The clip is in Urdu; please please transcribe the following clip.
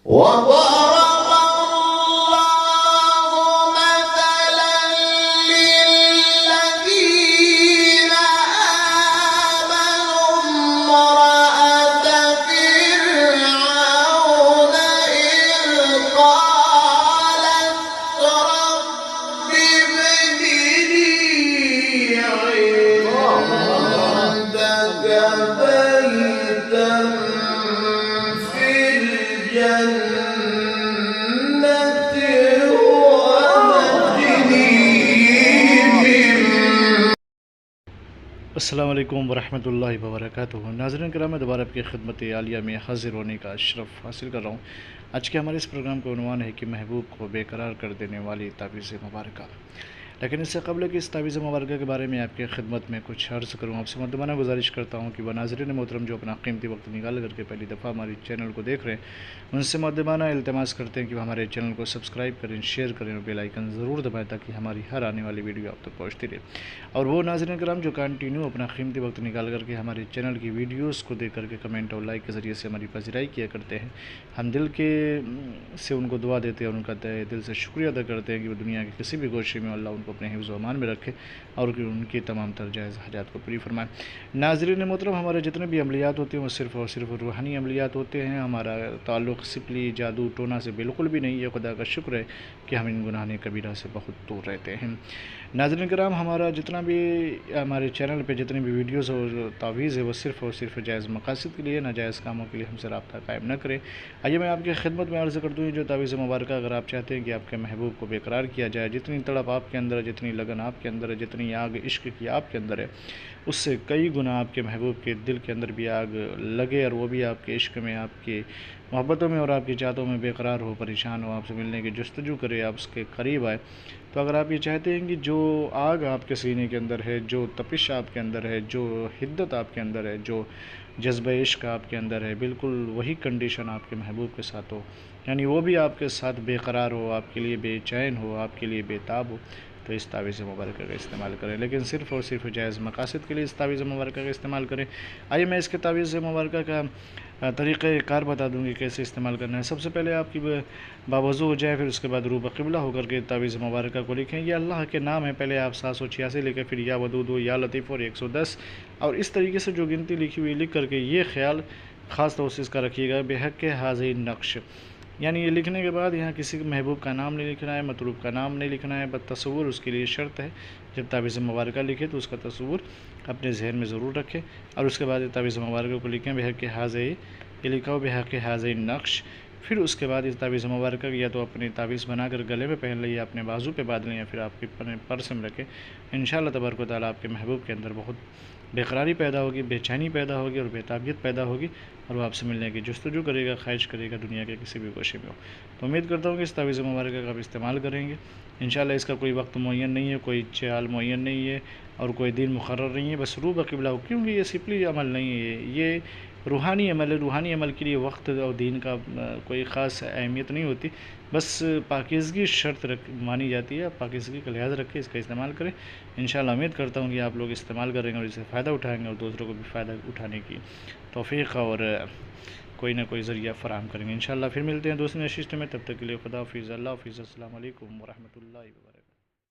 وضرب الله مثلا للذين آمنوا امرأة فرعون إذ قالت رب ابن لي عندك بيتا في الجنة ونجني من السلام علیکم ورحمۃ اللہ وبرکاتہ۔ ناظرین کرام، میں دوبارہ آپ کی خدمت عالیہ میں حاضر ہونے کا شرف حاصل کر رہا ہوں۔ آج کے ہمارے اس پروگرام کا عنوان ہے کہ محبوب کو بے قرار کر دینے والی تعویذ مبارکہ۔ لیکن اس سے قبل کہ اس تعویذ مبارکہ کے بارے میں آپ کی خدمت میں کچھ عرض کروں، آپ سے مدمنہ گزارش کرتا ہوں کہ ناظرین محترم جو اپنا قیمتی وقت نکال کر کے پہلی دفعہ ہماری چینل کو دیکھ رہے ہیں، ان سے مدمنہ التماس کرتے ہیں کہ وہ ہمارے چینل کو سبسکرائب کریں، شیئر کریں اور بیل آئیکن ضرور دبائیں تاکہ ہماری ہر آنے والی ویڈیو آپ تک پہنچتی رہے۔ اور وہ ناظرین کرام جو کنٹینیو اپنا قیمتی وقت نکال کر کے ہمارے چینل کی ویڈیوز کو دیکھ کر کے کمنٹ اور لائک کے ذریعے سے ہماری پذیرائی کیا کرتے ہیں، ہم دل کے سے ان کو دعا دیتے ہیں اور ان کا دل سے شکریہ ادا کرتے ہیں کہ وہ دنیا کے کسی بھی گوشے میں اللہ ان کو اپنے حفظ و امان میں رکھے اور کہ ان کی تمام تر جائز حاجات کو پوری فرمائے۔ ناظرین محترم، ہمارے جتنے بھی عملیات ہوتے ہیں وہ صرف اور صرف روحانی عملیات ہوتے ہیں۔ ہمارا تعلق سپلی، جادو، ٹونا سے بالکل بھی نہیں ہے۔ خدا کا شکر ہے کہ ہم ان گناہ کبیرہ سے بہت دور رہتے ہیں۔ ناظرین کرام، ہمارا جتنا بھی ہمارے چینل پہ جتنی بھی ویڈیوز اور تعویذ ہے وہ صرف اور صرف جائز مقاصد کے لیے، ناجائز کاموں کے لیے ہم سے رابطہ قائم نہ کریں۔ آئیے میں آپ کی خدمت میں عرض کر دوں، جو تعویذ مبارکہ اگر آپ چاہتے ہیں کہ آپ کے محبوب کو بے قرار کیا جائے، جتنی تڑپ آپ کے اندر ہے، جتنی لگن آپ کے اندر ہے، جتنی آگ عشق کی آپ کے اندر ہے، اس سے کئی گنا آپ کے محبوب کے دل کے اندر بھی آگ لگے اور وہ بھی آپ کے عشق میں، آپ کی محبتوں میں اور آپ کی چاہتوں میں بے قرار ہو، پریشان ہو، آپ سے ملنے کی جستجو کرے، آپ اس کے قریب آئے۔ تو اگر آپ یہ چاہتے ہیں کہ جو آگ آپ کے سینے کے اندر ہے، جو تپش آپ کے اندر ہے، جو حدت آپ کے اندر ہے، جو جذبہ عشق آپ کے اندر ہے، بالکل وہی کنڈیشن آپ کے محبوب کے ساتھ ہو، یعنی وہ بھی آپ کے ساتھ بے قرار ہو، آپ کے لیے بے چین ہو، آپ کے لیے بے تاب ہو، تو اس تعویذ مبارکہ کا استعمال کریں، لیکن صرف اور صرف جائز مقاصد کے لیے اس تعویذ مبارکہ کا استعمال کریں۔ آئیے میں اس کے تعویذ مبارکہ کا طریقہ کار بتا دوں گی کیسے استعمال کرنا ہے۔ سب سے پہلے آپ کی باوضو ہو جائے، پھر اس کے بعد روح بقبلہ ہو کر کے تعویذ مبارکہ کو لکھیں۔ یہ اللہ کے نام ہے، پہلے آپ 786 لکھیں، پھر یا ودود ہو، یا لطیف اور 110، اور اس طریقے سے جو گنتی لکھی ہوئی لکھ کر کے یہ خیال خاص طور سے اس کا رکھیے گا، بحق حاضر نقش، یعنی یہ لکھنے کے بعد یہاں کسی محبوب کا نام نہیں لکھنا ہے، مطلوب کا نام نہیں لکھنا ہے، بس تصور اس کے لیے شرط ہے۔ جب تعویذ مبارکہ لکھے تو اس کا تصور اپنے ذہن میں ضرور رکھے اور اس کے بعد تعویذ مبارکہ کو لکھیں بحق حاضر، یہ لکھا ہو بحق حاضر نقش۔ پھر اس کے بعد اس تعویذ مبارکہ یا تو اپنی تعویذ بنا کر گلے میں پہن لیں یا اپنے بازو پہ باندھ لیں یا پھر آپ کے پرس میں رکھیں۔ انشاءاللہ تبارک و تعالیٰ آپ کے محبوب کے اندر بہت بے قراری پیدا ہوگی، بے چینی پیدا ہوگی اور بے تابیت پیدا ہوگی اور وہ آپ سے ملنے کی جستجو کرے گا، خواہش کرے گا دنیا کے کسی بھی گوشے میں ہو۔ تو امید کرتا ہوں کہ اس تعویذ مبارکہ کا آپ استعمال کریں گے۔ انشاءاللہ اس کا کوئی وقت معین نہیں ہے، کوئی چال معین نہیں ہے اور کوئی دن مقرر نہیں ہے، بس روح بقبلہ ہو، کیونکہ یہ سپلی عمل نہیں ہے، یہ روحانی عمل ہے۔ روحانی عمل کے لیے وقت اور دین کا کوئی خاص اہمیت نہیں ہوتی، بس پاکیزگی شرط مانی جاتی ہے۔ پاکیزگی کا لحاظ رکھیں، اس کا استعمال کریں۔ انشاءاللہ امید کرتا ہوں کہ آپ لوگ استعمال کریں گے اور اس سے فائدہ اٹھائیں گے اور دوسروں کو بھی فائدہ اٹھانے کی توفیق اور کوئی نہ کوئی ذریعہ فراہم کریں گے۔ انشاءاللہ پھر ملتے ہیں دوسری نشست میں، تب تک کے لیے خدا حافظ، اللہ حافظ، السلام علیکم ورحمۃ اللہ وبرکاتہ۔